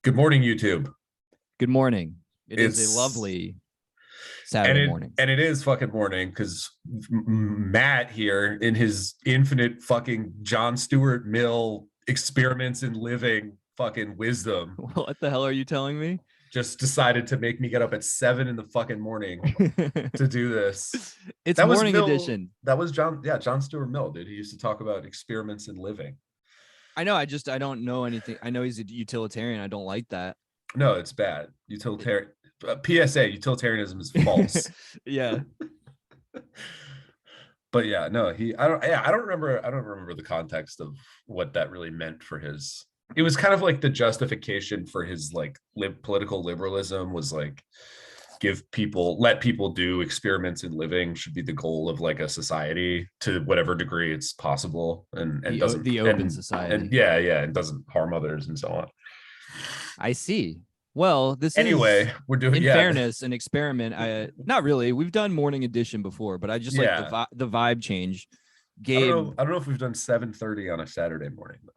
Good morning, YouTube. Good morning. It is a It's lovely and Saturday it morning. and it is fucking morning because Matt here in his infinite fucking John Stuart Mill experiments in living fucking wisdom What the hell are you telling me? just decided to make me get up at 7 in the fucking morning to do this. It's That was morning Mill. edition. That was John. Yeah, John Stuart Mill, dude. He used to talk about experiments in living. I know. I don't know anything. I know he's a utilitarian. I don't like that. No, it's bad. Utilitarian. PSA: utilitarianism is false. Yeah. But yeah, no, I don't remember the context of what that really meant for his. It was kind of like the justification for his like political liberalism was like let people do experiments in living should be the goal of like a society to whatever degree it's possible and doesn't the open society. and yeah, and doesn't harm others and so on. I see. Well, this Anyway, is, we're doing in fairness, an experiment. Not really. We've done morning edition before, but I just like the vibe change. Gabe, I don't know if we've done 7:30 on a Saturday morning though.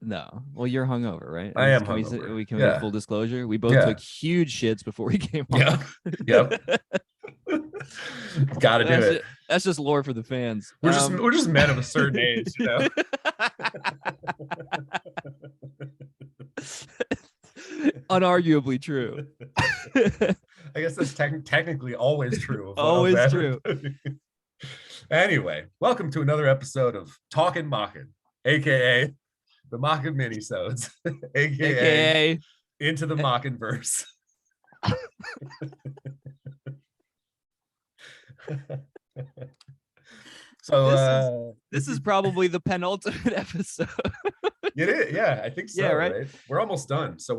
No. Well, you're hungover, right? I am can hungover. We can make full disclosure. We both took huge shits before we came on. Yep. Gotta do it. That's just lore for the fans. We're just men of a certain age, you know. Unarguably true. I guess that's technically always true. Always true. Anyway, welcome to another episode of Talkin' Machen, aka the Machen Minisodes, aka Into the Machenverse. So this is probably the penultimate episode. It is, yeah, I think so. Yeah, right? We're almost done. So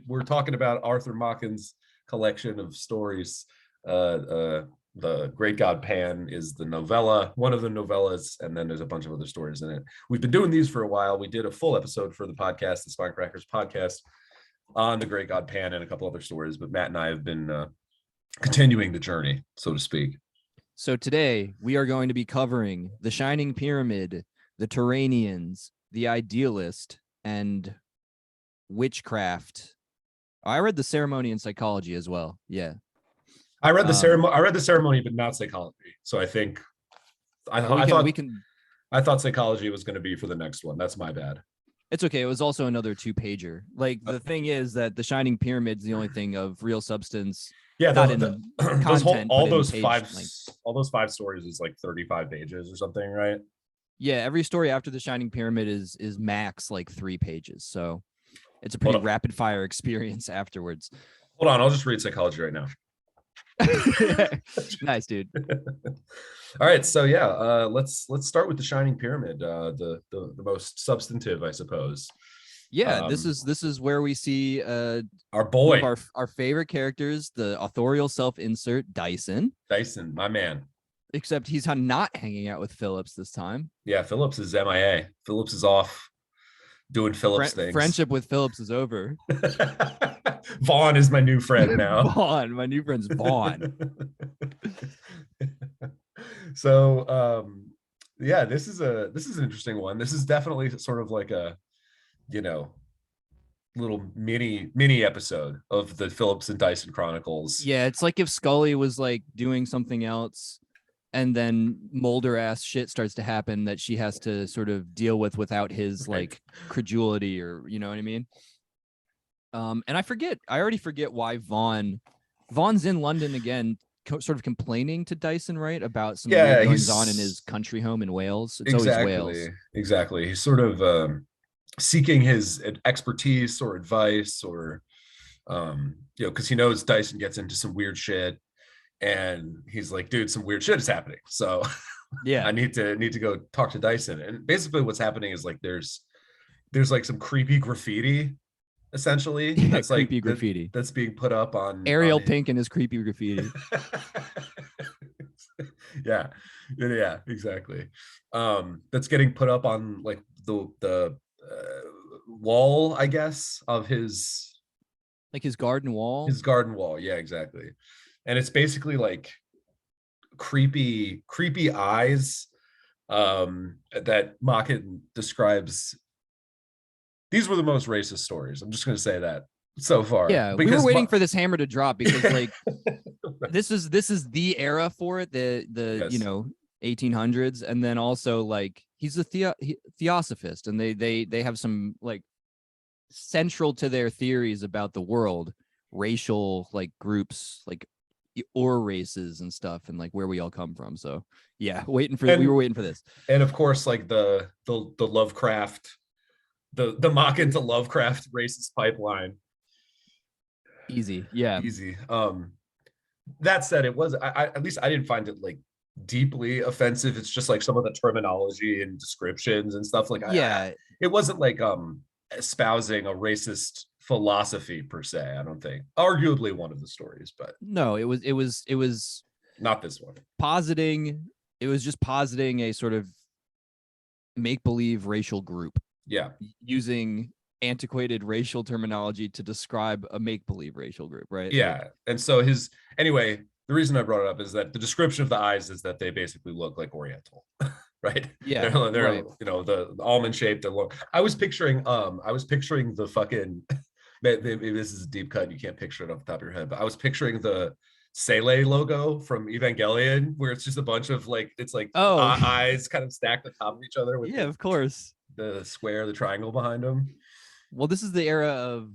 we're talking about Arthur Machen's collection of stories. The Great God Pan is the novella, one of the novellas, and then there's a bunch of other stories in it. We've been doing these for a while. We did a full episode for the podcast, the Spinecrackers podcast, on the Great God Pan and a couple other stories, but Matt and I have been continuing the journey, so to speak. So today we are going to be covering the Shining Pyramid, the Turanians, the Idealist, and Witchcraft. I read the Ceremony and Psychology as well. Yeah. I read the ceremony. I read the ceremony, but not psychology. So I think I thought psychology was going to be for the next one. That's my bad. It's okay. It was also another 2-pager. Like the thing is that the Shining Pyramid is the only thing of real substance. Yeah, not in the content, all those five stories is like 35 pages or something, right? Yeah, every story after the Shining Pyramid is max like 3 pages. So it's a pretty rapid fire experience afterwards. Hold on, I'll just read psychology right now. Nice, dude. All right, so yeah, let's start with the Shining Pyramid, the most substantive, I suppose. Yeah, this is where we see our boy, our favorite characters, the authorial self-insert Dyson. Dyson, my man. Except he's not hanging out with Phillips this time. Yeah, Phillips is MIA. Phillips is off doing Phillips things. Friendship with Phillips is over. Vaughn is my new friend now. Vaughn, my new friend's Vaughn. So yeah, this is an interesting one. This is definitely sort of like a, you know, little mini episode of the Phillips and Dyson Chronicles. Yeah, it's like if Scully was like doing something else and then Mulder ass shit starts to happen that she has to sort of deal with without his like credulity, or you know what I mean? And I already forget why Vaughn's in London again, sort of complaining to Dyson, right, about some goings on in his country home in Wales. It's always Wales. Exactly. He's sort of seeking his expertise or advice, or because he knows Dyson gets into some weird shit, and he's like, dude, some weird shit is happening, so yeah, I need to go talk to Dyson. And basically what's happening is like there's like some creepy graffiti, essentially. That's like creepy graffiti that's being put up on Ariel Pink and his creepy graffiti. yeah, exactly. That's getting put up on like the wall, I guess, of his garden wall. Yeah, exactly. And it's basically like creepy eyes that Machen describes. These were the most racist stories. I'm just going to say that so far. Yeah, we were waiting for this hammer to drop because like this is the era for it, the yes. 1800s, and then also like he's a theosophist, and they have some like central to their theories about the world, racial like groups, like or races and stuff, and like where we all come from. So yeah, we were waiting for this. And of course, like the Lovecraft, the Machen to Lovecraft racist pipeline. Easy, yeah. Easy. That said, it was I at least I didn't find it like deeply offensive. It's just like some of the terminology and descriptions and stuff. Like Yeah, it wasn't like espousing a racist philosophy per se. I don't think. Arguably one of the stories, but no, it was not this one. It was just positing a sort of make-believe racial group. Yeah. Using antiquated racial terminology to describe a make-believe racial group, right? Yeah. Like, and so anyway, the reason I brought it up is that the description of the eyes is that they basically look like Oriental, right? Yeah. They're right. the almond shaped. I was picturing the fucking maybe this is a deep cut. You can't picture it off the top of your head, but I was picturing the Sele logo from Evangelion, where it's just a bunch of like, it's like eyes kind of stacked on top of each other with of course, the square, the triangle behind them. Well, this is the era of,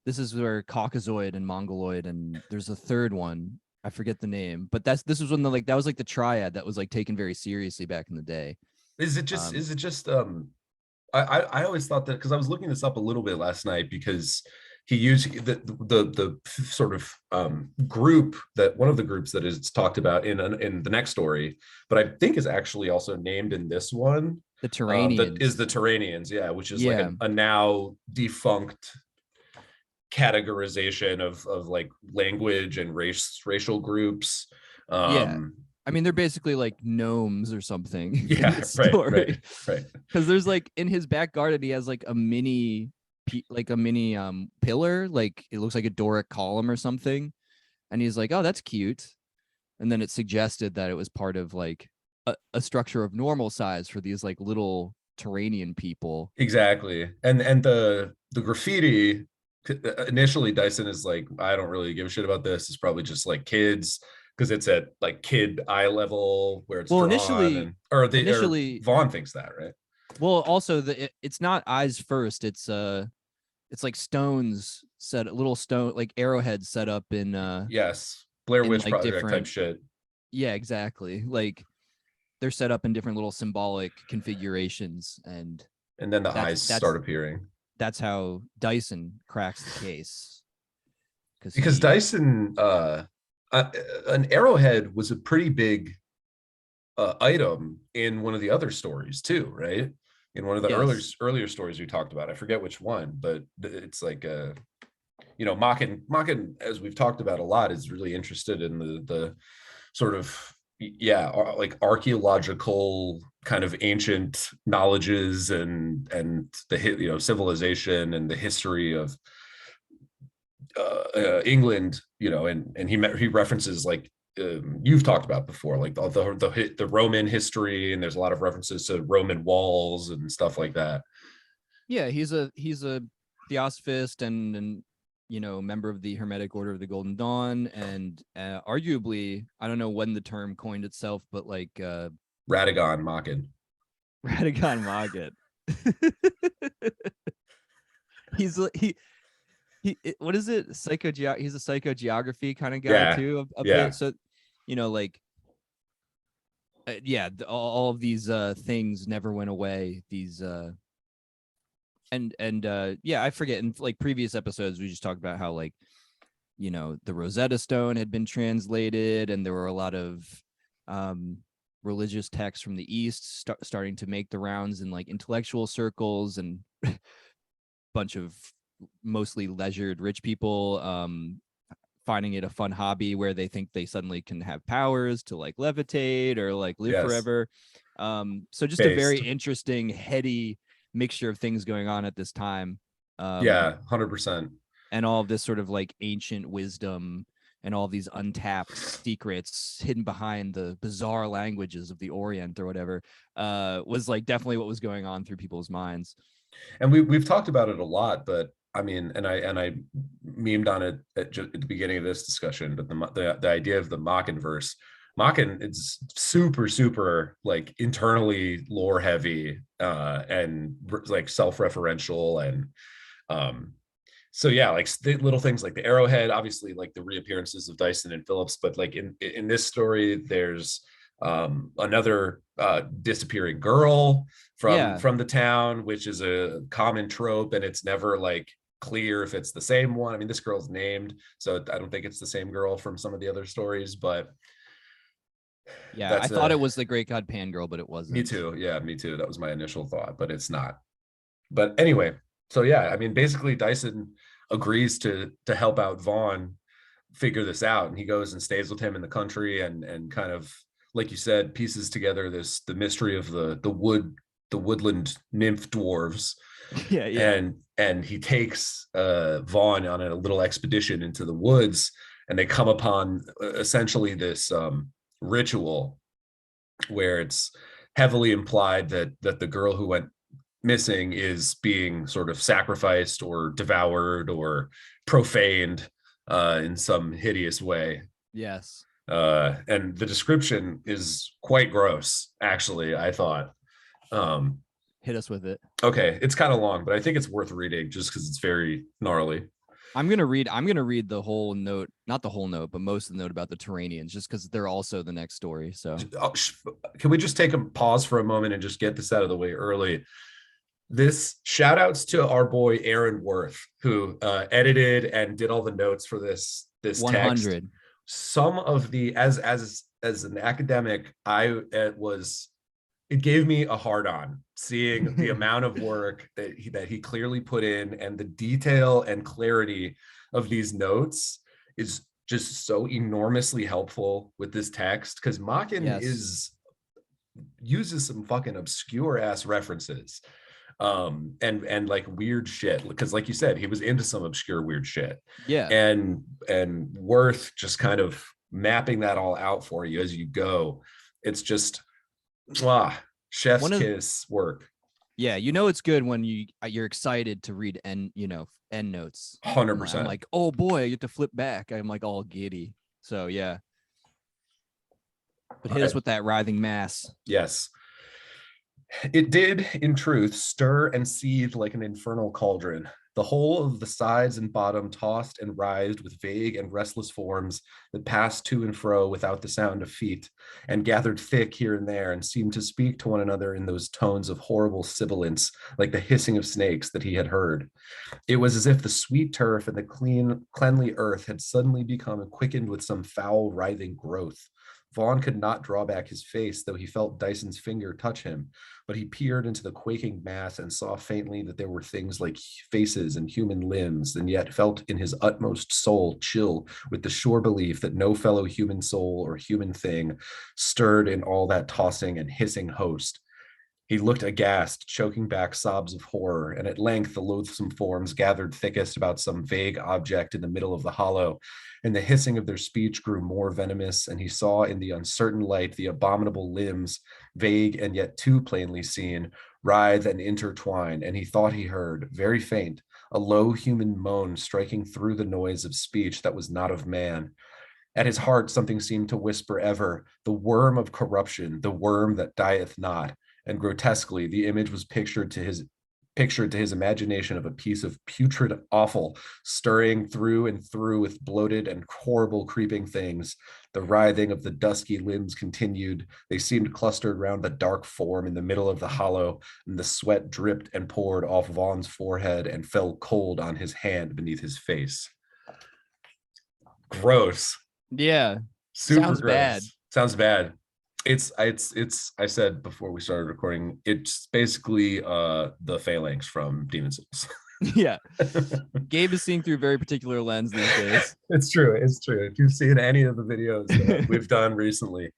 this is where Caucasoid and Mongoloid, and there's a third one, I forget the name, but this was when that was like the triad that was like taken very seriously back in the day. Is it just I always thought that, because I was looking this up a little bit last night, because he used the sort of group, that one of the groups that is talked about in the next story, but I think is actually also named in this one. The Turanians. That is the Turanians, yeah, which is like a now defunct categorization of like language and racial groups. I mean, they're basically like gnomes or something. Yeah, right. Because there's like in his back garden, he has like a mini pillar, like it looks like a Doric column or something, and he's like, "Oh, that's cute," and then it suggested that it was part of like a structure of normal size for these like little Turanian people. Exactly, and the graffiti. Initially, Dyson is like, I don't really give a shit about this. It's probably just like kids, because it's at like kid eye level where it's drawn. Initially Vaughn thinks that, right? Well, also it's not eyes first. It's like stones little stone, like arrowheads set up in yes, Blair Witch like Project type shit. Yeah, exactly. Like they're set up in different little symbolic configurations, and then the eyes start appearing. That's how Dyson cracks the case. Because Dyson, an arrowhead was a pretty big item in one of the other stories too, right? In one of the earlier stories we talked about. I forget which one, but it's like Machen, as we've talked about a lot, is really interested in the sort of like archaeological kind of ancient knowledges and the civilization and the history of England, and he references like you've talked about before, like the Roman history, and there's a lot of references to Roman walls and stuff like that. Yeah, he's a theosophist and member of the Hermetic Order of the Golden Dawn, and arguably, I don't know when the term coined itself, but like Radagon Machen. He's what is it? He's a psychogeography kind of guy too, a bit. So, like, all of these things never went away. These I forget, in like previous episodes we just talked about how like the Rosetta Stone had been translated, and there were a lot of religious texts from the East starting to make the rounds in like intellectual circles, and bunch of mostly leisured rich people finding it a fun hobby where they think they suddenly can have powers to like levitate or like live forever. So just a very interesting, heady mixture of things going on at this time. 100%. And all of this sort of like ancient wisdom and all these untapped secrets hidden behind the bizarre languages of the Orient or whatever was like definitely what was going on through people's minds. And we've talked about it a lot, but I mean, and I memed on it at the beginning of this discussion, but the idea of the Machen verse, Machen, it's super like internally lore heavy, and like self-referential, and um so yeah, like little things like the arrowhead, obviously like the reappearances of Dyson and Phillips, but like in this story, there's another disappearing girl Yeah, from the town, which is a common trope, and it's never like clear if it's the same one. I mean, this girl's named, so I don't think it's the same girl from some of the other stories, but yeah. I that's thought a it was the Great God Pan girl, but it me wasn't. too. Yeah, me too. That was my initial thought, but it's not. But anyway, so yeah, I mean, basically Dyson agrees to help out Vaughn figure this out, and he goes and stays with him in the country, and kind of, like you said, pieces together the mystery of the woodland nymph dwarves, Yeah, yeah, and he takes Vaughn on a little expedition into the woods, and they come upon essentially this ritual where it's heavily implied that the girl who went missing is being sort of sacrificed or devoured or profaned in some hideous way. yes. And the description is quite gross, actually, I thought. Um, Hit us with it. okay, it's kind of long, but I think it's worth reading just because it's very gnarly. I'm gonna read the whole note, not the whole note, but most of the note about the Turanians, just because they're also the next story. So Oh, can we just take a pause for a moment and just get this out of the way early? This shout outs to our boy Aaron Worth, who edited and did all the notes for this text. 100. Some of the as an academic, was it gave me a hard on seeing the amount of work that he clearly put in, and the detail and clarity of these notes is just so enormously helpful with this text, because Machen Yes. uses some fucking obscure ass references, and like weird shit, because like you said, he was into some obscure weird shit, Yeah. and Worth just kind of mapping that all out for you as you go. It's just chef's One of kiss work. Yeah, it's good when you're excited to read end notes. I'm 100%. like, oh boy, I get to flip back. I'm like all giddy. So yeah, but hit us with that writhing mass. Yes, it did, in truth, stir and seethe like an infernal cauldron. The whole of the sides and bottom tossed and writhed with vague and restless forms that passed to and fro without the sound of feet, and gathered thick here and there, and seemed to speak to one another in those tones of horrible sibilance, like the hissing of snakes that he had heard. It was as if the sweet turf and the cleanly earth had suddenly become quickened with some foul, writhing growth. Vaughn could not draw back his face, though he felt Dyson's finger touch him, but he peered into the quaking mass and saw faintly that there were things like faces and human limbs, and yet felt in his utmost soul chill with the sure belief that no fellow human soul or human thing stirred in all that tossing and hissing host. He looked aghast, choking back sobs of horror, and at length the loathsome forms gathered thickest about some vague object in the middle of the hollow, and the hissing of their speech grew more venomous, and he saw in the uncertain light the abominable limbs, vague and yet too plainly seen, writhe and intertwine, and he thought he heard, very faint, a low human moan striking through the noise of speech that was not of man. At his heart something seemed to whisper ever, the worm of corruption, the worm that dieth not, and grotesquely the image was pictured to his imagination of a piece of putrid offal stirring through and through with bloated and horrible creeping things. The writhing of the dusky limbs continued. They seemed clustered round the dark form in the middle of the hollow, and the sweat dripped and poured off Vaughn's forehead and fell cold on his hand beneath his face. Gross. Yeah, Super sounds bad. gross. Sounds bad. It's I said before we started recording, it's basically the phalanx from Demon Souls. Yeah, Gabe is seeing through a very particular lens these days. It's true. It's true. If you've seen any of the videos that we've done recently,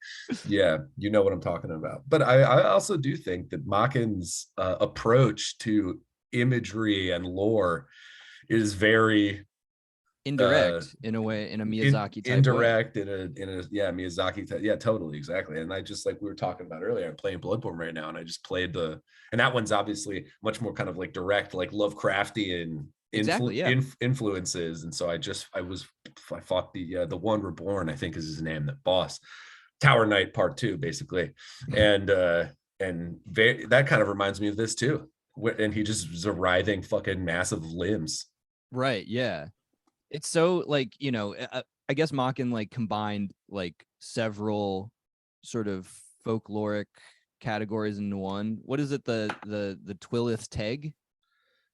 yeah, you know what I'm talking about. But I also do think that Machen's approach to imagery and lore is very indirect in a way, in a Miyazaki type way. indirect in a yeah, Miyazaki yeah, totally, exactly. And I just, like we were talking about earlier, I'm playing Bloodborne right now, and I just played and that one's obviously much more kind of like direct, like Lovecraftian Exactly, yeah. influences. And so I fought the One Reborn, I think is his name, that boss, Tower Knight Part 2, basically. And that kind of reminds me of this too. And he just is a writhing fucking massive limbs. Right, yeah. It's so like, I guess Machen like combined like several sort of folkloric categories into one. What is it? The Twilith Teg?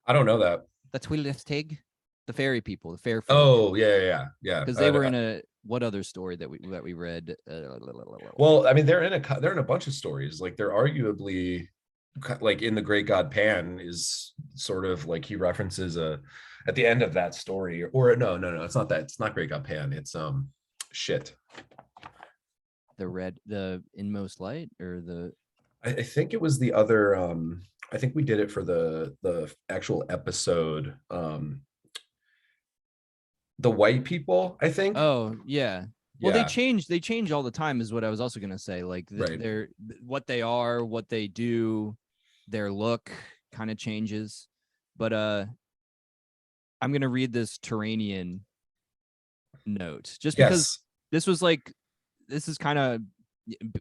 I don't know that. The Twilith Teg? The fairy people, the fair folk. Oh yeah. Because they were in a what other story that we read? Well, I mean, they're in a bunch of stories. Like, they're arguably, like, in the Great God Pan is sort of like, he references at the end of that story, or no, it's not that. It's not Great God Pan. It's shit. The Inmost Light, or I think it was the other. I think we did it for the actual episode. The white people, I think. Oh yeah. Well, Yeah. they change all the time, is what I was also gonna say. Like Right. they're what they are, what they do, their look kind of changes. But I'm gonna read this Turanian note just because Yes. this is kind of,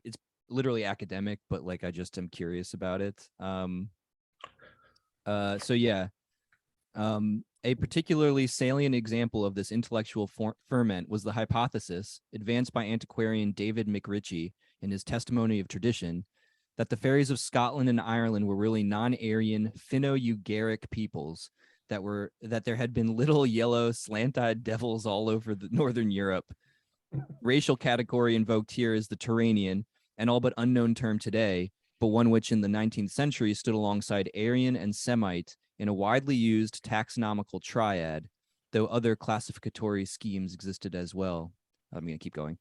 it's literally academic, but like I just am curious about it. So yeah. A particularly salient example of this intellectual ferment was the hypothesis, advanced by antiquarian David McRitchie in his Testimony of Tradition, that the fairies of Scotland and Ireland were really non-Aryan Finno-Ugaric peoples, that there had been little yellow slant-eyed devils all over the northern Europe. Racial category invoked here is the Turanian, an all but unknown term today, but one which in the 19th century stood alongside Aryan and Semite in a widely used taxonomical triad, though other classificatory schemes existed as well. I'm going to keep going.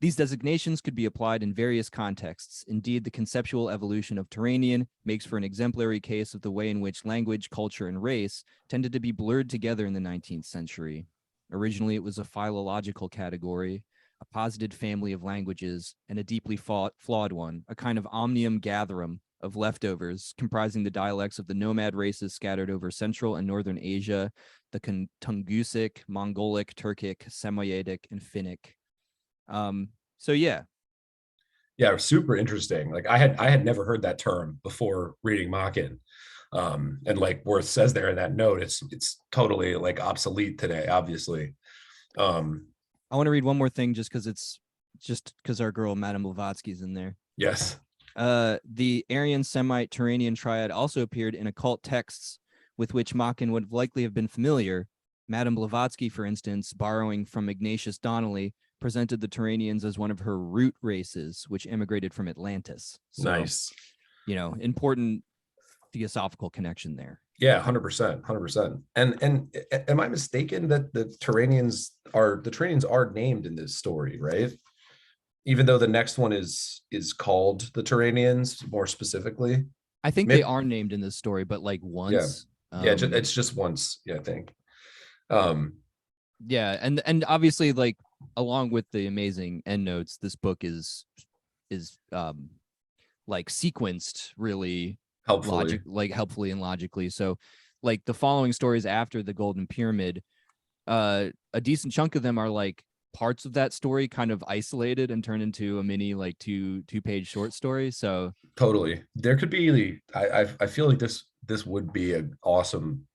These designations could be applied in various contexts. Indeed, the conceptual evolution of Turanian makes for an exemplary case of the way in which language, culture, and race tended to be blurred together in the 19th century. Originally, it was a philological category, a posited family of languages, and a deeply flawed one, a kind of omnium gatherum of leftovers comprising the dialects of the nomad races scattered over Central and Northern Asia, the Tungusic, Mongolic, Turkic, Samoyedic, and Finnic. So yeah, super interesting. Like, I had never heard that term before reading Machen. And like Worth says there in that note, it's totally like obsolete today, obviously. I want to read one more thing just because our girl Madame Blavatsky's in there. Yes. The Aryan Semite Turanian triad also appeared in occult texts with which Machen would likely have been familiar. Madame Blavatsky, for instance, borrowing from Ignatius Donnelly, presented the Turanians as one of her root races, which immigrated from Atlantis. So, nice. Important theosophical connection there. Yeah, 100%. And am I mistaken that the Turanians are named in this story, right? Even though the next one is called the Turanians more specifically. I think they are named in this story, but like once. Yeah, it's just once, yeah, I think. Yeah, and obviously, like, along with the amazing endnotes, this book is like sequenced really helpfully and logically. So like the following stories after the Golden Pyramid, a decent chunk of them are like parts of that story kind of isolated and turned into a mini like two-page short story. So totally, there could be I feel like this would be an awesome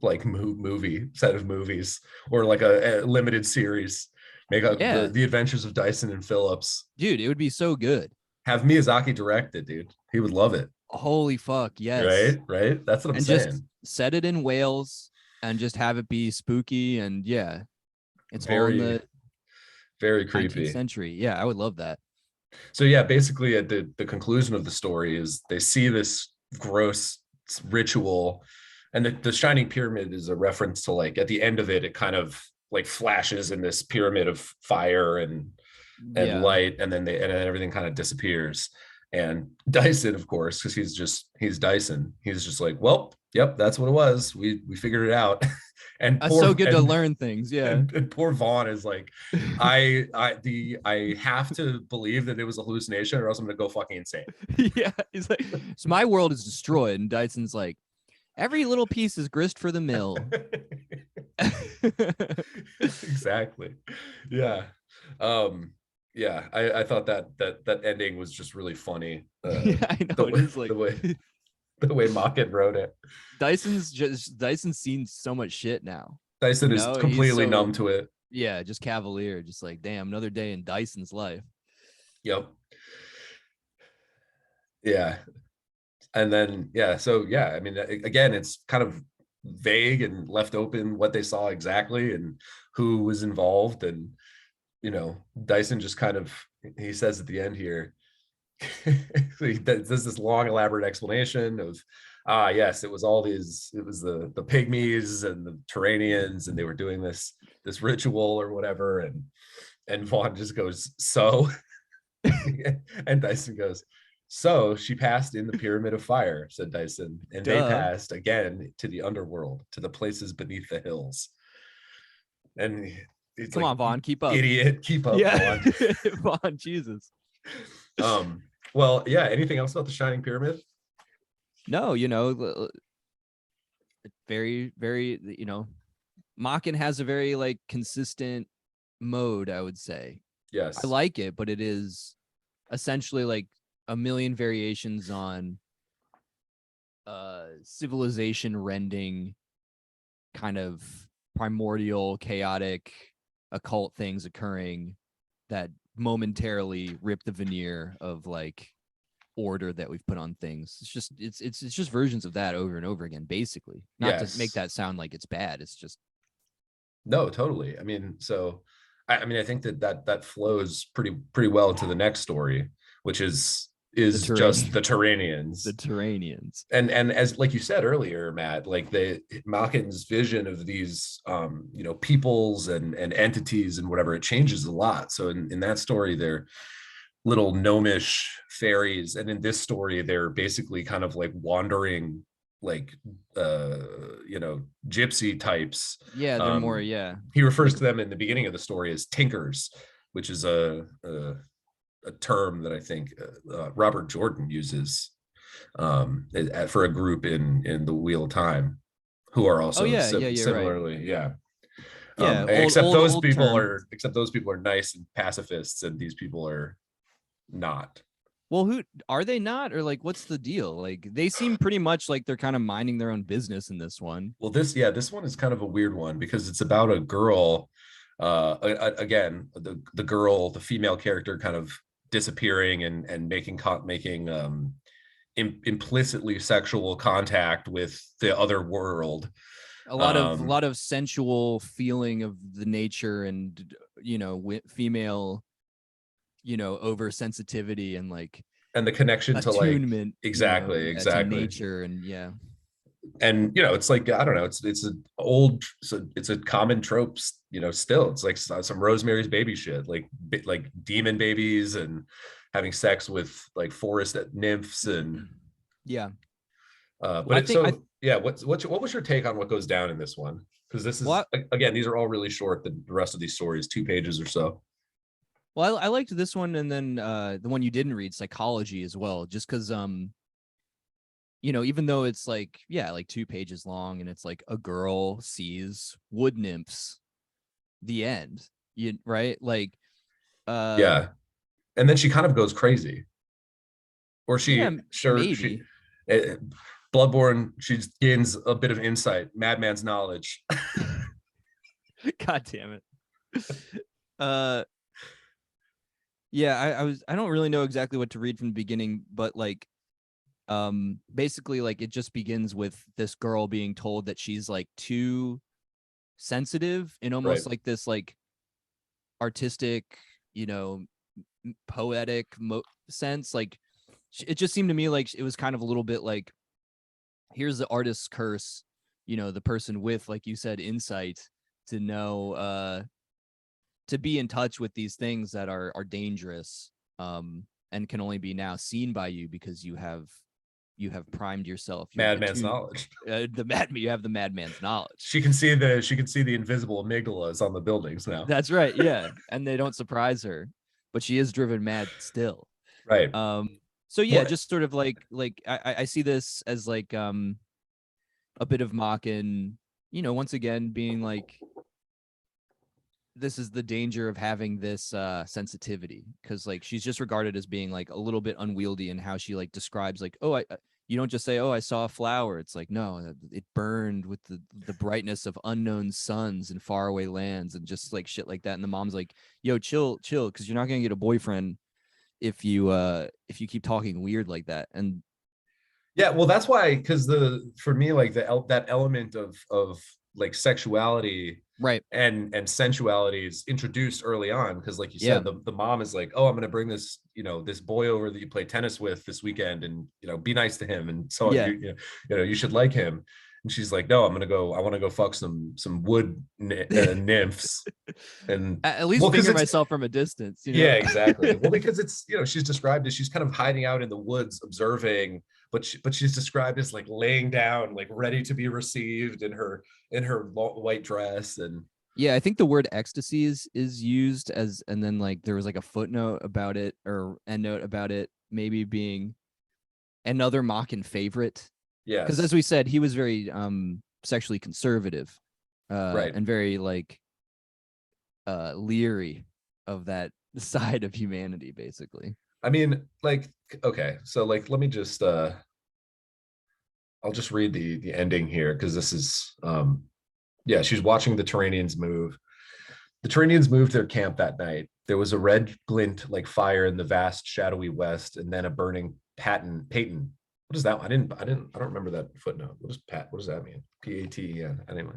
like movie set of movies, or like a limited series. Make the Adventures of Dyson and Phillips. Dude, it would be so good. Have Miyazaki direct it, dude. He would love it. Holy fuck, yes. Right. That's what I'm saying. Just set it in Wales and just have it be spooky, and yeah, it's very, all in the very creepy 19th century. Yeah, I would love that. So yeah, basically at the conclusion of the story is they see this gross ritual, and the Shining Pyramid is a reference to, like, at the end of it kind of like flashes in this pyramid of fire and light, and then everything kind of disappears. And Dyson, of course, because he's Dyson, he's just like, well, yep, that's what it was. We figured it out. And It's so good to learn things. Yeah. and poor Vaughn is like, I have to believe that it was a hallucination, or else I'm gonna go fucking insane. Yeah. He's like, so my world is destroyed. And Dyson's like, every little piece is grist for the mill. Exactly. Yeah. Yeah, I thought that ending was just really funny. Yeah, I know. It is like The way Machen wrote it. Dyson's seen so much shit now. Dyson is He's completely so, numb to it. yeah, just cavalier, just like, damn, another day in Dyson's life. Yep. Yeah. And then so I mean, again, it's kind of vague and left open what they saw exactly and who was involved. And Dyson just kind of, he says at the end here, he does this long elaborate explanation of yes, it was the pygmies and the Turanians, and they were doing this ritual or whatever. And Vaughn just goes, so and Dyson goes, so she passed in the pyramid of fire, said Dyson, and they passed again to the underworld, to the places beneath the hills. And it's come on, Vaughn, keep up, idiot, keep up, yeah. Vaughn. Vaughn, Jesus. Well, yeah, anything else about the Shining Pyramid? No, very, very, Machen has a very like consistent mode, I would say. Yes. I like it, but it is essentially like a million variations on civilization rending, kind of primordial, chaotic, occult things occurring that momentarily rip the veneer of like order that we've put on things. It's just versions of that over and over again, basically. Not to make that sound like it's bad. It's just, no, totally. I mean, so I mean, I think that flows pretty well into the next story, which is just the Turanians. The Turanians. And as like you said earlier, Matt, like Machen's vision of these peoples and entities and whatever, it changes a lot. So in that story, they're little gnomish fairies, and in this story, they're basically kind of like wandering, like gypsy types. Yeah, they're more, he refers to them in the beginning of the story as tinkers, which is a term that I think Robert Jordan uses for a group in the Wheel of Time, who are also similarly, right. Except those people are nice and pacifists, and these people are not. Well, who are they not? Or like, what's the deal? Like, they seem pretty much like they're kind of minding their own business in this one. Well, this one is kind of a weird one because it's about a girl. Again, the girl, the female character, kind of disappearing and making implicitly sexual contact with the other world. A lot of sensual feeling of the nature and female oversensitivity and like, and the connection attunement, to like exactly to nature. And and it's like, I don't know, it's a common trope, still. It's like some Rosemary's Baby shit, like demon babies and having sex with like forest nymphs. And but what was your take on what goes down in this one? Because this is, again, these are all really short, the rest of these stories, 2 pages or so. Well, I liked this one, and then the one you didn't read, Psychology, as well, just because even though it's like 2 pages long, and it's like a girl sees wood nymphs, the end, right? Like and then she kind of goes crazy, or maybe. Bloodborne, she gains a bit of insight, madman's knowledge. God damn it. I don't really know exactly what to read from the beginning, but like basically, like, it just begins with this girl being told that she's like too sensitive in almost like this like artistic, poetic sense. Like, it just seemed to me like it was kind of a little bit like, here's the artist's curse, the person with, like you said, insight to know to be in touch with these things that are dangerous, and can only be now seen by you because you have you have primed yourself. You have Madman's knowledge. you have the madman's knowledge. She can see the invisible amygdalas on the buildings now. That's right. Yeah. And they don't surprise her, but she is driven mad still. Right. So yeah, Well, just sort of like I see this as like a bit of Machen, once again being like, this is the danger of having this sensitivity, because like she's just regarded as being like a little bit unwieldy in how she like describes like, oh, you don't just say, oh, I saw a flower. It's like, no, it burned with the brightness of unknown suns in faraway lands and just like shit like that. And the mom's like, yo, chill, because you're not gonna get a boyfriend if you keep talking weird like that. And yeah, well, that's why, because for me, like that element of like sexuality right, and sensuality is introduced early on, because like you yeah, said, the mom is like, oh, I'm gonna bring this this boy over that you play tennis with this weekend, and be nice to him, and so yeah. you should like him. And she's like, no, I want to go fuck some wood nymphs, and At least well, finger myself from a distance, yeah, exactly. Well, because it's she's described as she's kind of hiding out in the woods observing, but she's described as like laying down, like ready to be received in her white dress. And Yeah, I think the word ecstasy is used as, and then like there was like a footnote about it, or endnote about it maybe being another Machen favorite. yes, Because as we said, he was very sexually conservative, right. and very like leery of that side of humanity, basically. I mean, like, okay, so like let me just I'll just read the ending here, because this is yeah, she's watching the Turanians move. The Turanians moved their camp that night. There was a red glint like fire in the vast shadowy west, and then a burning Peyton. What is that? I don't remember that footnote. What does that mean? Paten. Anyway.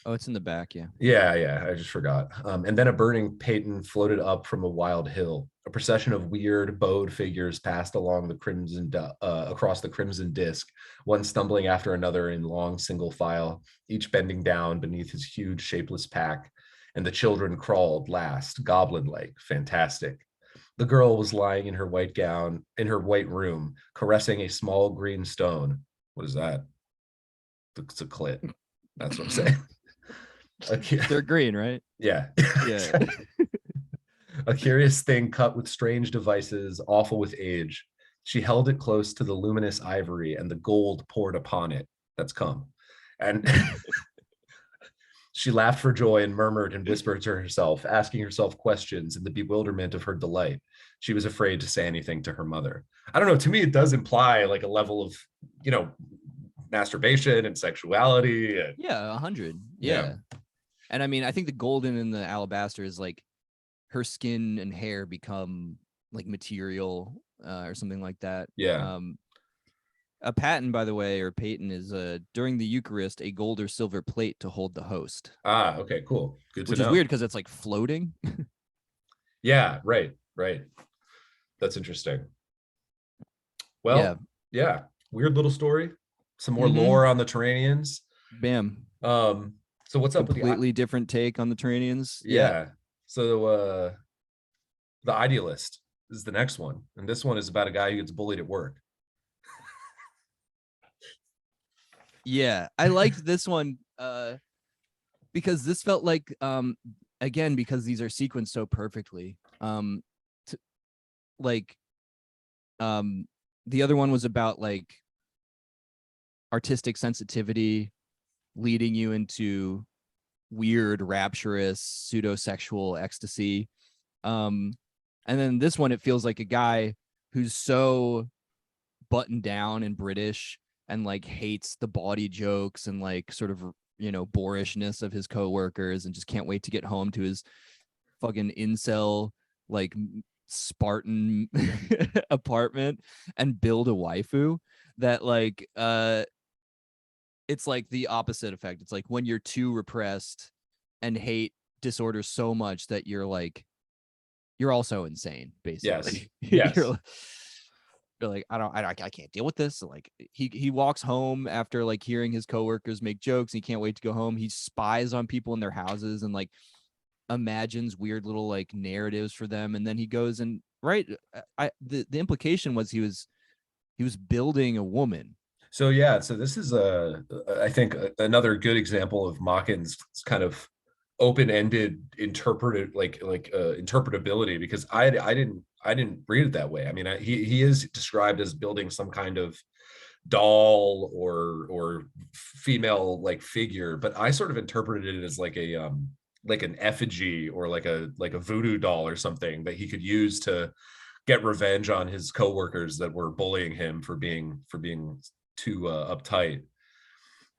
Oh, it's in the back, yeah. Yeah, I just forgot. And then a burning Peyton floated up from a wild hill. A procession of weird bowed figures passed along the across the crimson disc, one stumbling after another in long single file, each bending down beneath his huge shapeless pack. And the children crawled last, goblin-like, fantastic. The girl was lying in her white gown, in her white room, caressing a small green stone. What is that? It's a clit. That's what I'm saying. They're green, right? Yeah. Yeah. A curious thing cut with strange devices, awful with age. She held it close to the luminous ivory, and the gold poured upon it. That's come. And she laughed for joy and murmured and whispered to herself, asking herself questions in the bewilderment of her delight. She was afraid to say anything to her mother. I don't know. To me, it does imply like a level of, masturbation and sexuality. And, yeah, 100. Yeah. And I mean, I think the golden in the alabaster is like her skin and hair become like material or something like that. Yeah. A paten, by the way, or Peyton, is during the Eucharist a gold or silver plate to hold the host. Ah, okay, cool. Good to know. Which is weird because it's like floating. Yeah, right. That's interesting. Well, yeah. Weird little story. Some more lore on the Turanians. Bam. So what's up with completely different take on the Turanians? Yeah. So the Idealist is the next one, and this one is about a guy who gets bullied at work. Yeah, I liked this one because this felt like again, because these are sequenced so perfectly. The other one was about like artistic sensitivity leading you into weird, rapturous, pseudo-sexual ecstasy. And then this one, it feels like a guy who's so buttoned down and British and like hates the bawdy jokes and like sort of boorishness of his coworkers and just can't wait to get home to his fucking incel like Spartan apartment and build a waifu that like it's like the opposite effect. It's like when you're too repressed and hate disorders so much that you're also insane, basically. Yes. You're like, I can't deal with this. So like he walks home after like hearing his coworkers make jokes. And he can't wait to go home. He spies on people in their houses and like imagines weird little like narratives for them. And then he goes and the implication was he was He was building a woman. So yeah, so this is I think another good example of Machen's kind of open-ended interpretability, because I didn't read it that way. I mean, he is described as building some kind of doll or female like figure, but I sort of interpreted it as like an effigy, or like a voodoo doll or something that he could use to get revenge on his coworkers that were bullying him for being too uptight.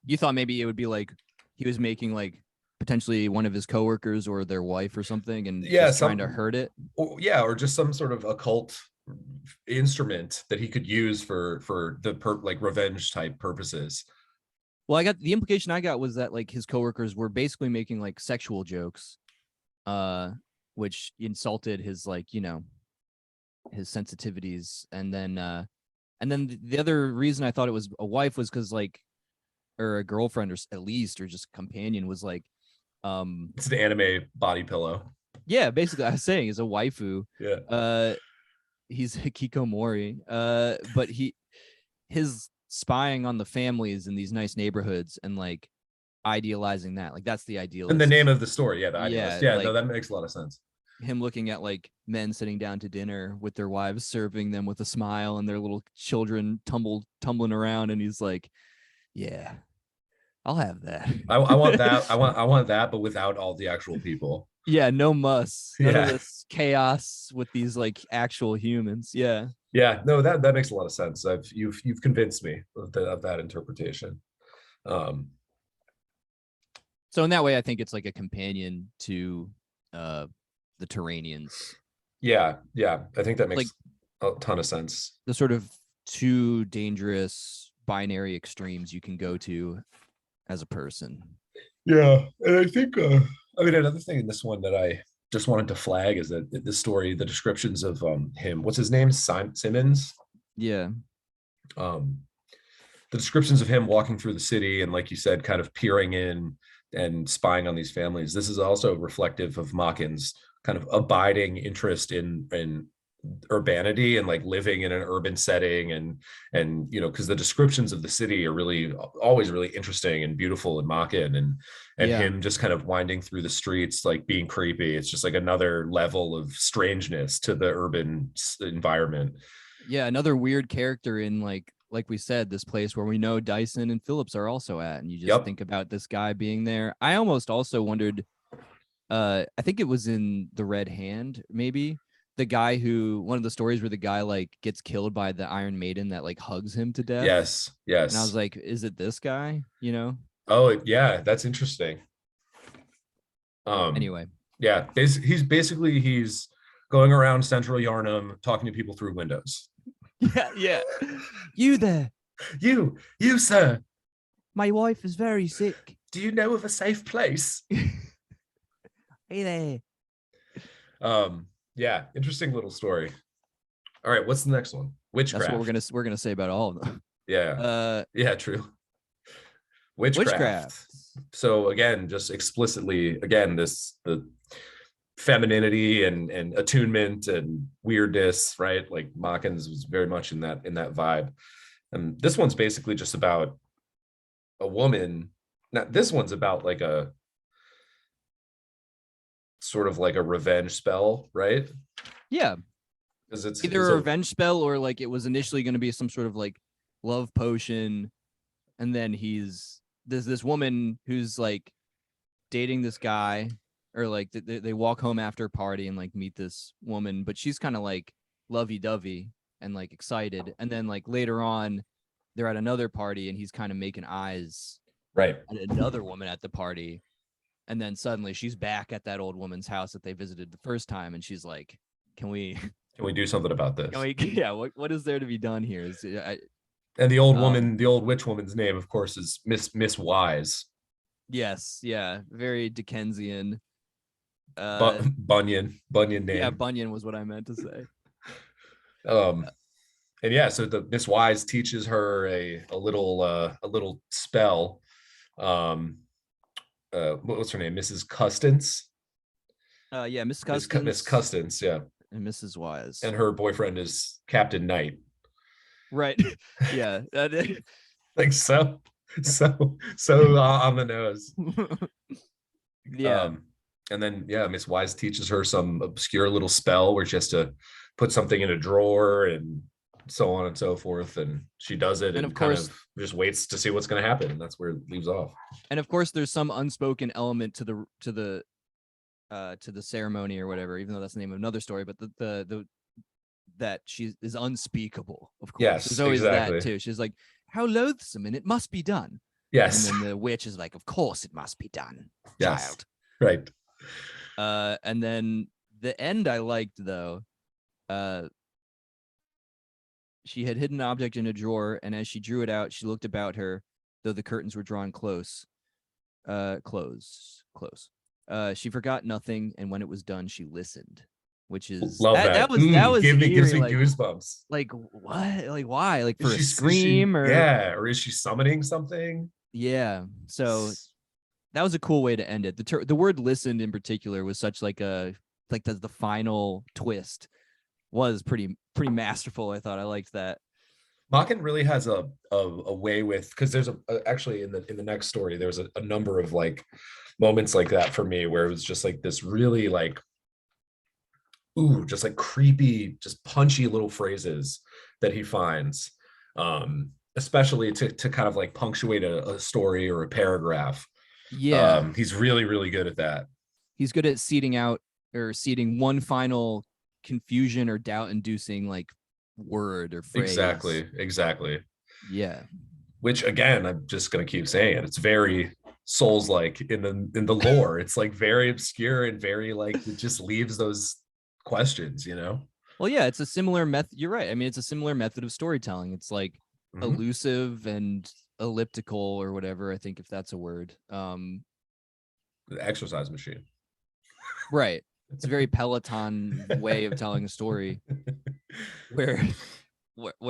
You thought maybe it would be like he was making like potentially one of his coworkers or their wife or something, and Yeah, just trying to hurt it. or just some sort of occult instrument that he could use for like revenge type purposes. Well, I got the implication I got was that like his coworkers were basically making like sexual jokes, which insulted his like, you know, his sensitivities. And then the other reason I thought it was a wife was because like, or a girlfriend, or at least, or just companion, was like, It's an anime body pillow. yeah, basically I was saying is a waifu. Yeah. He's Hikikomori. But his spying on the families in these nice neighborhoods and like idealizing that, like that's the idealist. And the name of the story, yeah, the Idealist. Yeah, like, no, that makes a lot of sense. him looking at like men sitting down to dinner with their wives, serving them with a smile, and their little children tumbling around, and he's like, yeah, I'll have that. I want that. I want that, but without all the actual people. Yeah, no muss. None of Yeah. this chaos with these like actual humans. Yeah. Yeah, no, that makes a lot of sense. You've convinced me of that interpretation. So in that way, I think it's like a companion to the Turanians. Yeah, I think that makes Like a ton of sense. the sort of two dangerous binary extremes you can go to as a person. Yeah, and I think I mean, another thing in this one that I just wanted to flag is that the story, the descriptions of him, what's his name, Simmons. Yeah. The descriptions of him walking through the city and, like you said, kind of peering in and spying on these families. This is also reflective of Machen's kind of abiding interest in urbanity and like living in an urban setting, and you know, because the descriptions of the city are really always really interesting and beautiful in Machen, and Yeah. him just kind of winding through the streets like being creepy. It's just like another level of strangeness to the urban environment. Yeah, another weird character in like we said, this place where we know Dyson and Phillips are also at, and you just Yep. think about this guy being there. I almost also wondered, I think it was in The Red Hand, maybe, the guy who, one of the stories where the guy like gets killed by the Iron Maiden that like hugs him to death. Yes. And I was like, is it this guy? You know? Oh yeah, that's interesting. Anyway. Yeah, he's basically going around central Yarnum talking to people through windows. Yeah. You there? You, sir. My wife is very sick. Do you know of a safe place? Hey there. Yeah, interesting little story. All right, what's the next one? Witchcraft. That's what we're gonna say about all of them. Yeah. Yeah, true. Witchcraft. So again, just explicitly, again, the femininity and attunement and weirdness, right? Like Machen's was very much in that vibe. And this one's basically just about a woman. Now, this one's about like a sort of like a revenge spell, right? Yeah. Because it's either a revenge spell, or like it was initially going to be some sort of like love potion, and then there's this woman who's like dating this guy, or like they walk home after a party and like meet this woman, but she's kind of like lovey-dovey and like excited, and then like later on they're at another party and he's kind of making eyes right at another woman at the party, and then suddenly she's back at that old woman's house that they visited the first time, and she's like, can we do something about this? Yeah, what is there to be done here? And the old woman, the old witch woman's name, of course, is Miss Wise. Yes, yeah, very Dickensian. Bunyan name. Yeah, Bunyan was what I meant to say. And yeah, so the Miss Wise teaches her a little spell. What's her name? Mrs. Custance. Yeah, Miss Custance. Miss Custance, yeah. And Mrs. Wise. And her boyfriend is Captain Knight. Right. Yeah. Like so on the nose. Yeah. And then Miss Wise teaches her some obscure little spell where she has to put something in a drawer and so on and so forth, and she does it And and of kind course, of just waits to see what's going to happen, and that's where it leaves off. there's some unspoken element to the ceremony or whatever, even though that's the name of another story, but the that she is unspeakable, of course. Yes, There's always exactly. that too. She's like, how loathsome, and it must be done. Yes. And then the witch is like, of course it must be done, Yes. child. Right. And then the end I liked though. She had hidden an object in a drawer, and as she drew it out, she looked about her, though the curtains were drawn close. Close. She forgot nothing, and when it was done, she listened. Which is love that. That was gives eerie, me goosebumps. Like what? Like why? Like for a scream or or is she summoning something? Yeah. So that was a cool way to end it. The word "listened" in particular was such like the final twist was pretty masterful. I thought I liked that. Machen really has a way with, because there's actually in the next story there's a number of like moments like that for me where it was just like this really like just like creepy, just punchy little phrases that he finds, especially to kind of like punctuate a story or a paragraph. Yeah. He's really good at that. He's good at seeding one final confusion or doubt inducing like word or phrase. Exactly. Yeah. Which again, I'm just gonna keep saying it. It's very Souls-like in the lore. It's like very obscure and very like it just leaves those questions, you know? Well, yeah, it's a similar method. You're right. I mean, it's a similar method of storytelling. It's like elusive and elliptical or whatever. I think if that's a word. The exercise machine. Right. It's a very Peloton way of telling a story where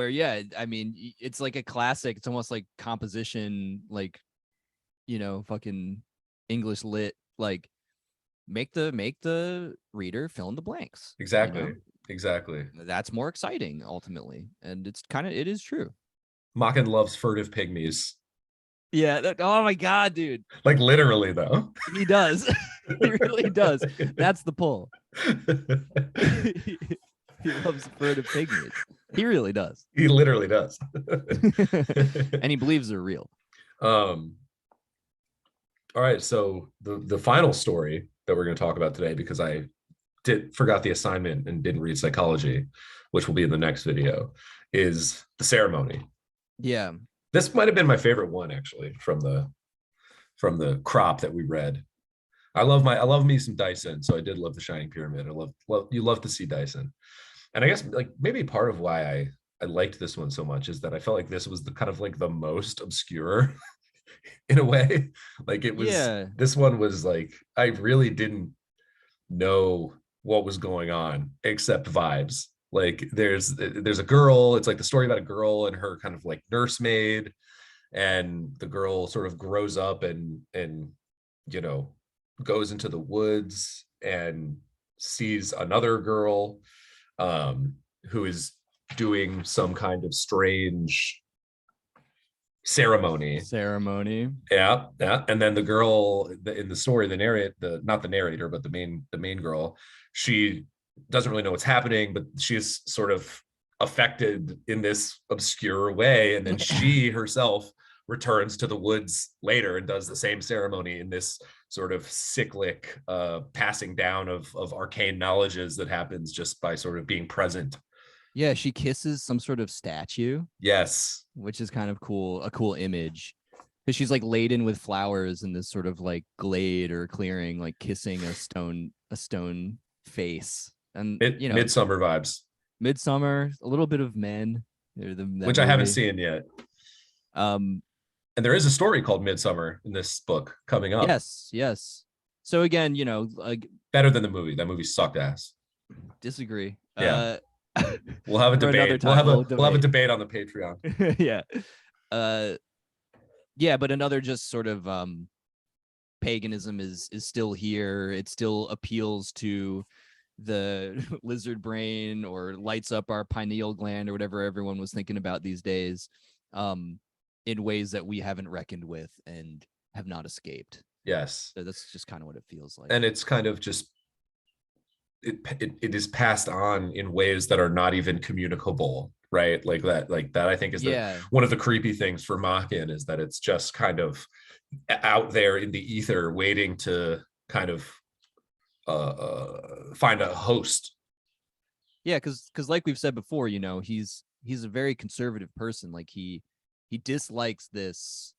yeah, I mean, it's like a classic. It's almost like composition, like, fucking English lit, like make the reader fill in the blanks. Exactly. That's more exciting ultimately. And it is true. Machen loves furtive pygmies. Yeah. Oh my God, dude. Like literally though. He does. He really does. That's the pull. He loves furtive pygmies. He really does. He literally does. And he believes they're real. All right, so the final story that we're going to talk about today, because I forgot the assignment and didn't read psychology, which will be in the next video, is the ceremony. Yeah. This might have been my favorite one actually from the crop that we read. I love me some Dyson, so I did love the Shining Pyramid. You love to see Dyson. And I guess like maybe part of why I liked this one so much is that I felt like this was the kind of like the most obscure in a way. Like it was, this one was like, I really didn't know what was going on except vibes. Like there's a girl, it's like the story about a girl and her kind of like nursemaid, and the girl sort of grows up and goes into the woods and sees another girl who is doing some kind of strange ceremony. Yeah. And then the girl in the story, not the narrator, but the main girl, she doesn't really know what's happening, but she's sort of affected in this obscure way. And then she herself returns to the woods later and does the same ceremony in this sort of cyclic passing down of arcane knowledges that happens just by sort of being present. Yeah, she kisses some sort of statue. Yes. Which is kind of cool, a cool image. Because she's like laden with flowers in this sort of like glade or clearing, like kissing a stone face. And Midsummer vibes. Midsummer, a little bit of Men. Which I haven't seen yet. And there is a story called Midsummer in this book coming up. Yes. So again, like better than the movie. That movie sucked ass. Disagree. Yeah. We'll have a debate. We'll have a debate on the Patreon. Yeah. Yeah, but another just sort of paganism is still here. It still appeals to the lizard brain or lights up our pineal gland or whatever everyone was thinking about these days, in ways that we haven't reckoned with and have not escaped. Yes. So that's just kind of what it feels like. And it's kind of just it is passed on in ways that are not even communicable, right? Like that I think is Yeah. one of the creepy things for Machen is that it's just kind of out there in the ether waiting to kind of find a host. Yeah, because like we've said before, you know, he's a very conservative person. Like he dislikes this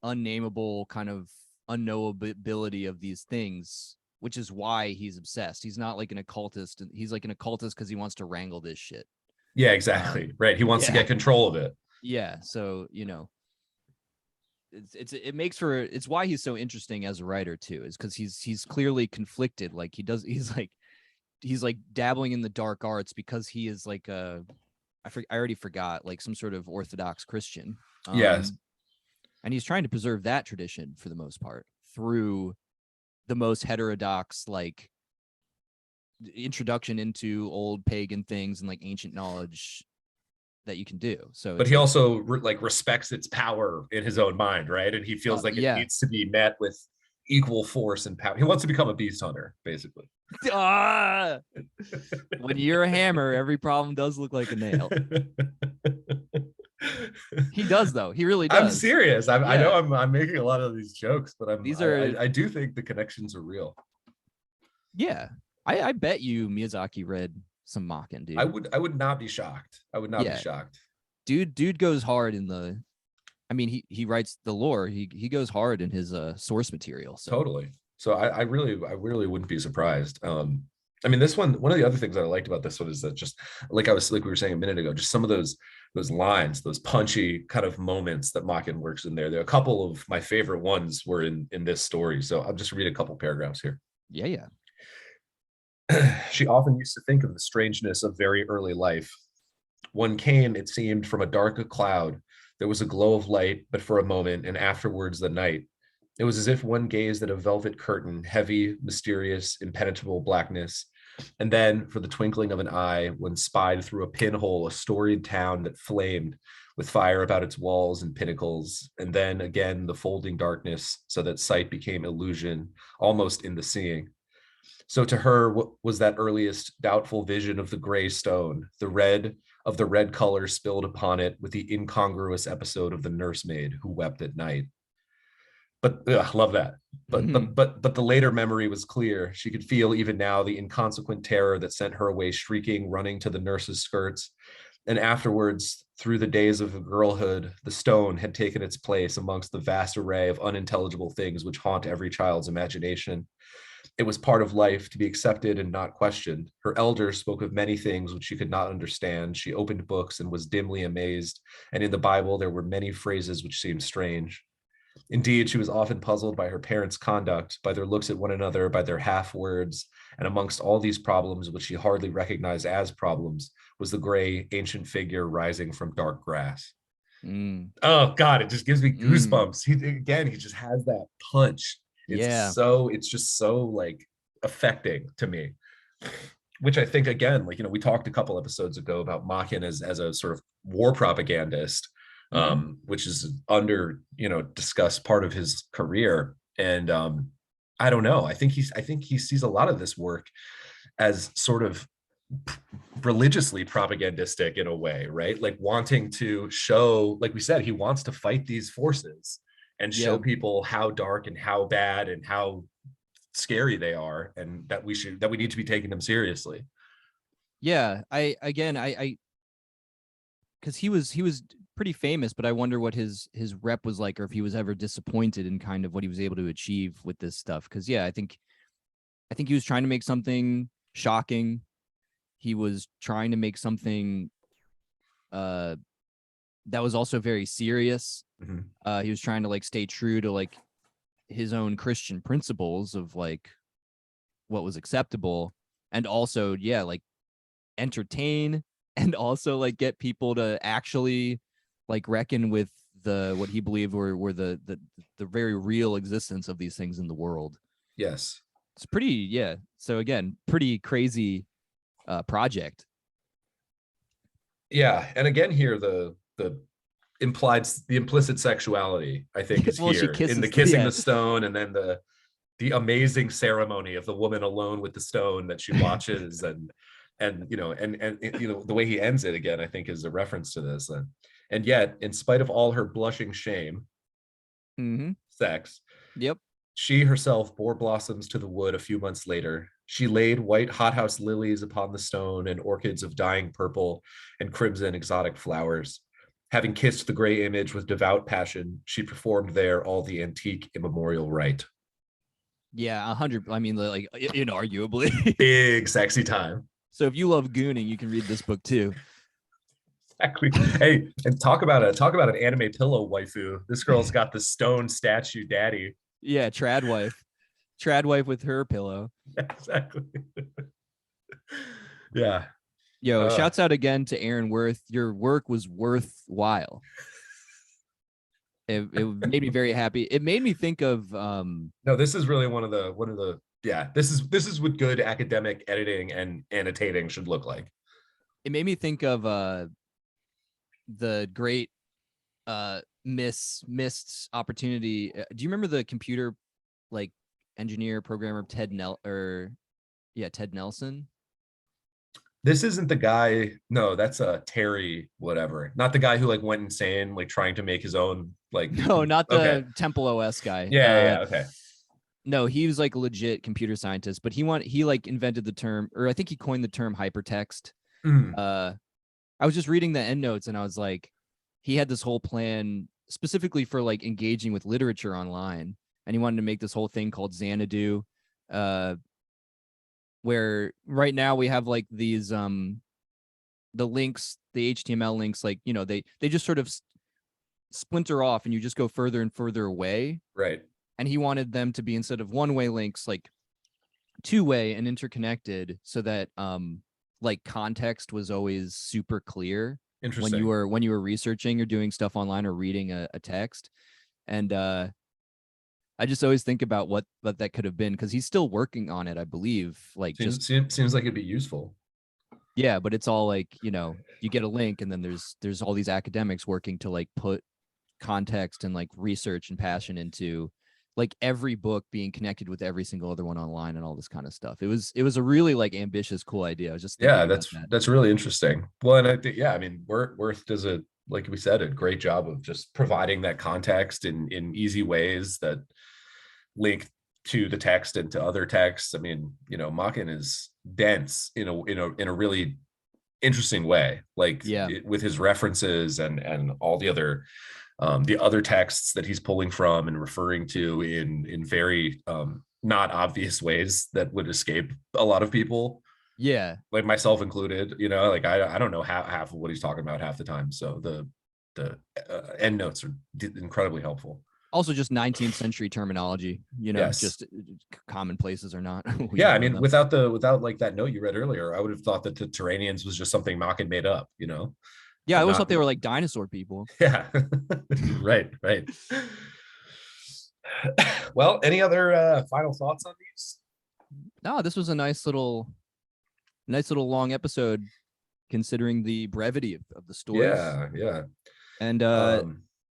unnameable kind of unknowability of these things, which is why he's obsessed. He's not like an occultist. He's like an occultist because he wants to wrangle this shit. Yeah, exactly. Right. He wants to get control of it. Yeah. So, you know, it makes for, it's why he's so interesting as a writer too, is because he's clearly conflicted. Like he's like dabbling in the dark arts because he is like I already forgot, like some sort of Orthodox Christian. Yes. And he's trying to preserve that tradition for the most part through the most heterodox, like, introduction into old pagan things and like ancient knowledge that you can do. So, but he also like respects its power in his own mind, right? And he feels like it needs to be met with equal force and power. He wants to become a beast hunter, basically. When you're a hammer, every problem does look like a nail. He does, though. He really does. I'm serious. I know I'm making a lot of these jokes, but I do think the connections are real. Yeah, I bet you Miyazaki read some Machen, dude. I would not be shocked. I would not be shocked. Dude goes hard in the. I mean, he writes the lore. He goes hard in his source material. So. Totally. So I really wouldn't be surprised. I mean, this one of the other things that I liked about this one is that just like we were saying a minute ago, just some of those lines, those punchy kind of moments that Machen works in there. There are a couple of my favorite ones were in this story. So I'll just read a couple paragraphs here. Yeah. She often used to think of the strangeness of very early life. One came, it seemed, from a dark cloud. There was a glow of light, but for a moment, and afterwards the night. It was as if one gazed at a velvet curtain, heavy, mysterious, impenetrable blackness. And then, for the twinkling of an eye, one spied through a pinhole a storied town that flamed with fire about its walls and pinnacles. And then again, the folding darkness, so that sight became illusion, almost in the seeing. So to her, what was that earliest doubtful vision of the gray stone, the red color spilled upon it with the incongruous episode of the nursemaid who wept at night. But love that. But the later memory was clear. She could feel even now the inconsequent terror that sent her away shrieking, running to the nurse's skirts. And afterwards, through the days of her girlhood, the stone had taken its place amongst the vast array of unintelligible things which haunt every child's imagination. It was part of life to be accepted and not questioned. Her elders spoke of many things which she could not understand. She opened books and was dimly amazed. And in the Bible, there were many phrases which seemed strange. Indeed, she was often puzzled by her parents' conduct, by their looks at one another, by their half words. And amongst all these problems, which she hardly recognized as problems, was the gray, ancient figure rising from dark grass. Oh, God, it just gives me goosebumps. He just has that punch. It's just so like affecting to me, which I think, again, like, you know, we talked a couple episodes ago about Machen as a sort of war propagandist, which is under, you know, discussed part of his career. And I don't know. I think he sees a lot of this work as sort of religiously propagandistic in a way, right? Like wanting to show, like we said, he wants to fight these forces and show people how dark and how bad and how scary they are, and that we need to be taking them seriously. Yeah, I because he was pretty famous, but I wonder what his rep was like, or if he was ever disappointed in kind of what he was able to achieve with this stuff. Because I think he was trying to make something shocking. He was trying to make something that was also very serious. He was trying to like stay true to like his own Christian principles of like what was acceptable, and also like entertain, and also like get people to actually like reckon with what he believed were the very real existence of these things in the world. Yes. It's pretty, yeah. So again, pretty crazy project. Yeah, and again here the implicit sexuality, I think, is Well, she here in the kisses, kissing yeah. the stone, and then the amazing ceremony of the woman alone with the stone that she watches, and the way he ends it again, I think, is a reference to this. And yet, in spite of all her blushing shame, Mm-hmm. sex, Yep. she herself bore blossoms to the wood a few months later. She laid white hothouse lilies upon the stone and orchids of dying purple and crimson exotic flowers. Having kissed the gray image with devout passion, she performed there all the antique immemorial rite. Yeah, 100. I mean, like, inarguably. Big sexy time. So if you love gooning, you can read this book too. Exactly. Hey, and talk about an anime pillow waifu. This girl's got the stone statue daddy. Yeah, trad wife with her pillow. Exactly. Yeah. Yo, shouts out again to Aaron Worth. Your work was worthwhile. It made me very happy. It made me think of no, this is really one of the yeah, this is what good academic editing and annotating should look like. It made me think of the great missed opportunity. Do you remember the computer like engineer programmer Ted Nelson? This isn't the guy. No, that's Terry whatever. Not the guy who like went insane like trying to make his own like. No, not the okay. Temple OS guy. Yeah, okay. No, he was like a legit computer scientist, but he like invented the term, or I think he coined the term hypertext. I was just reading the endnotes and I was like, he had this whole plan specifically for like engaging with literature online, and he wanted to make this whole thing called Xanadu, where right now we have like these the links, the HTML links, like they just sort of splinter off and you just go further and further away. Right. And he wanted them to be, instead of one-way links, like two-way and interconnected, so that like context was always super clear when you were researching or doing stuff online or reading a text. And I just always think about what that could have been, because he's still working on it, I believe. Like seems like it'd be useful. Yeah, but it's all like, you get a link and then there's all these academics working to like put context and like research and passion into like every book being connected with every single other one online and all this kind of stuff. It was a really like ambitious, cool idea. I was just thinking about that's really interesting. Well, and I think I mean Worth does like we said, a great job of just providing that context in easy ways that link to the text and to other texts. I mean, Machen is dense in a really interesting way, like with his references and all the other texts that he's pulling from and referring to in very not obvious ways that would escape a lot of people. Yeah, like myself included. Like I don't know half of what he's talking about half the time. So the end notes are incredibly helpful. Also, just 19th century terminology, yes. Just commonplaces or not. Yeah, I mean, without like that note you read earlier, I would have thought that the Turanians was just something Machen made up. Yeah, I always thought they were like dinosaur people. Yeah, right. Well, any other final thoughts on these? No, this was a nice little long episode, considering the brevity of the stories. Yeah. And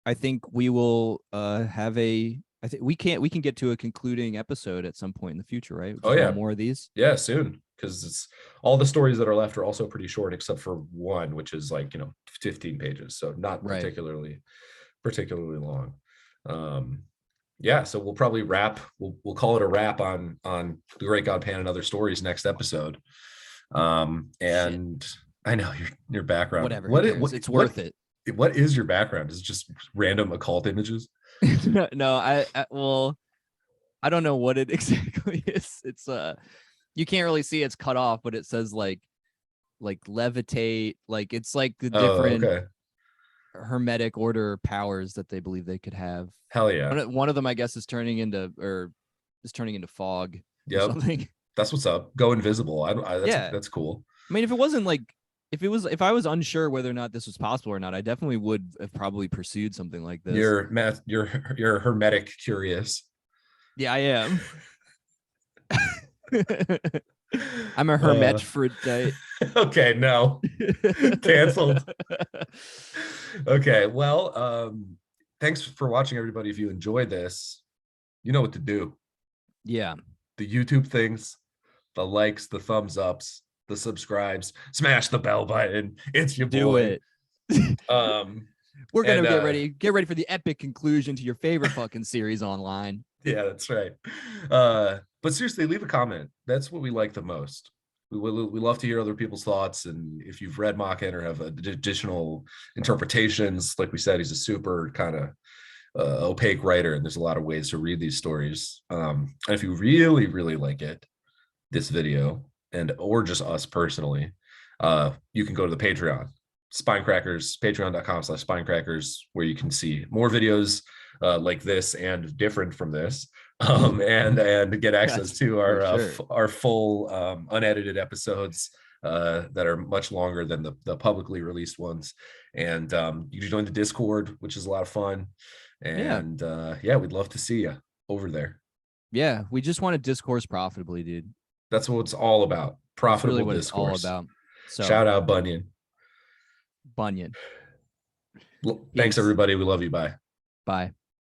I think we will have I think we can get to a concluding episode at some point in the future, right? Oh yeah, more of these. Yeah, soon, because it's all the stories that are left are also pretty short, except for one, which is like 15 pages, so not particularly long. Yeah, so we'll probably we'll call it a wrap on The Great God Pan and Other Stories next episode. And shit. I know your background. Whatever. It's worth it. What is your background? Is it just random occult images? No, I don't know what it exactly is. It's you can't really see, it's cut off, but it says like levitate, like it's like the different hermetic order powers that they believe they could have. Hell yeah. One of them, I guess, is turning into fog. Yep. Or something. That's what's up. Go invisible. That's cool. I mean, if it wasn't like, if I was unsure whether or not this was possible or not, I definitely would have probably pursued something like this. You're hermetic curious. Yeah, I am. I'm a hermaphrodite. Okay, no. Canceled. Okay, well, thanks for watching, everybody. If you enjoyed this, you know what to do. Yeah. The YouTube things, the likes, the thumbs ups, the subscribes, smash the bell button. It's your Do boy. it. We're gonna And, get ready for the epic conclusion to your favorite fucking series online. yeah, that's right. But seriously, leave a comment. That's what we like the most. We love to hear other people's thoughts, and if you've read Machen or have additional interpretations, like we said, he's a super kind of opaque writer, and there's a lot of ways to read these stories. And if you really, really like it, this video, and or just us personally, you can go to the Patreon, Spinecrackers, patreon.com/spinecrackers, where you can see more videos like this and different from this, and get access to our full unedited episodes that are much longer than the publicly released ones. And you can join the Discord, which is a lot of fun. And yeah, we'd love to see you over there. Yeah, we just want to discourse profitably, dude. That's what it's all about. Profitable really what discourse. It's all about. So shout out Bunyan. Bunyan. Thanks, everybody. We love you. Bye. Bye.